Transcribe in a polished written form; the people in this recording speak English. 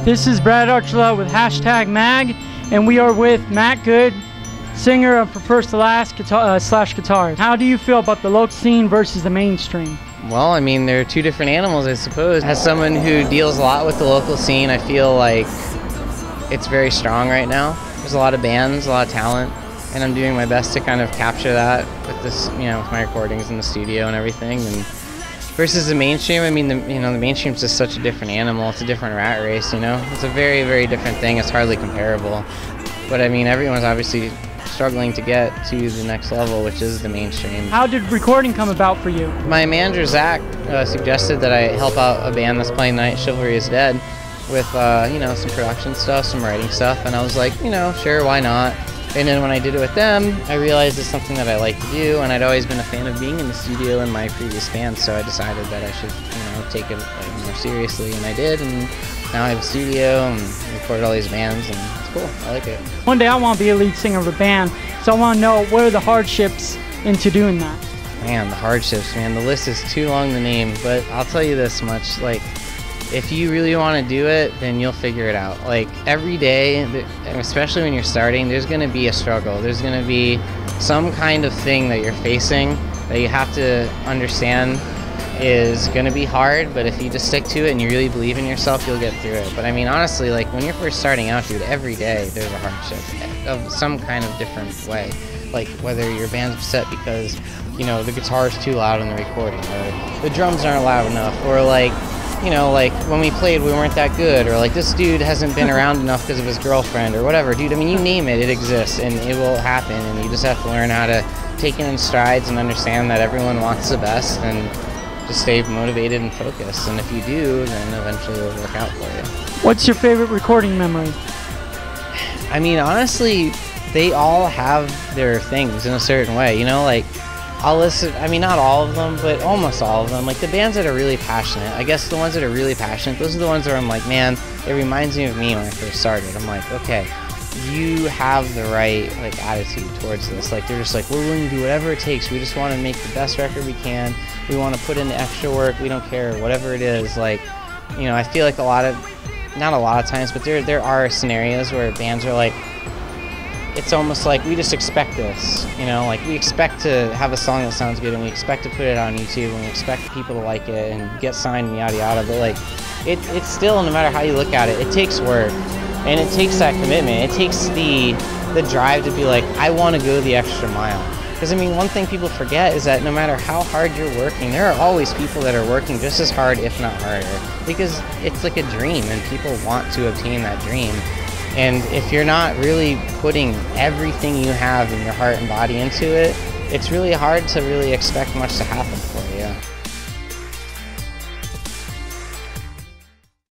This is Brad Archuleta with Hashtagthemag, and we are with Matt Good, singer of From First to Last /Guitar. How do you feel about the local scene versus the mainstream? Well, I mean, they're two different animals, I suppose. As someone who deals a lot with the local scene, I feel like it's very strong right now. There's a lot of bands, a lot of talent, and I'm doing my best to kind of capture that with this, with my recordings in the studio and everything. And versus the mainstream, I mean, the mainstream's just such a different animal. It's a different rat race, It's a very, very different thing. It's hardly comparable. But I mean, everyone's obviously struggling to get to the next level, which is the mainstream. How did recording come about for you? My manager, Zach, suggested that I help out a band that's playing tonight, Chivalry is Dead, with, some production stuff, some writing stuff, and I was like, sure, why not? And then when I did it with them, I realized it's something that I like to do, and I'd always been a fan of being in the studio in my previous band, so I decided that I should, take it more seriously, and I did, and now I have a studio and record all these bands, and it's cool. I like it. One day I want to be a lead singer of a band, so I want to know what are the hardships into doing that? Man, the hardships, man. The list is too long to name, but I'll tell you this much, if you really want to do it, then you'll figure it out. Every day, especially when you're starting, there's going to be a struggle. There's going to be some kind of thing that you're facing that you have to understand is going to be hard, but if you just stick to it and you really believe in yourself, you'll get through it. But I mean, honestly, when you're first starting out, dude, every day there's a hardship of some kind of different way. Whether your band's upset because, the guitar's too loud in the recording, or the drums aren't loud enough, or when we played, we weren't that good, or this dude hasn't been around enough because of his girlfriend, or whatever. Dude, I mean, you name it, it exists, and it will happen, and you just have to learn how to take it in strides and understand that everyone wants the best, and just stay motivated and focused. And if you do, then eventually it'll work out for you. What's your favorite recording memory? I mean, honestly, they all have their things in a certain way, I'll listen, I mean, not all of them, but almost all of them. The bands that are really passionate, I guess the ones that are really passionate, those are the ones where I'm like, man, it reminds me of me when I first started. I'm like, okay, you have the right, attitude towards this. They're just we're willing to do whatever it takes. We just want to make the best record we can. We want to put in the extra work. We don't care, whatever it is. I feel like not a lot of times, but there are scenarios where bands are it's almost we just expect this, we expect to have a song that sounds good, and we expect to put it on YouTube, and we expect people to like it and get signed and yada yada, but it's still, no matter how you look at it, it takes work, and it takes that commitment. It takes the drive to be I want to go the extra mile. Because I mean, one thing people forget is that no matter how hard you're working, there are always people that are working just as hard, if not harder, because it's like a dream, and people want to obtain that dream. And if you're not really putting everything you have in your heart and body into it, it's really hard to really expect much to happen for you.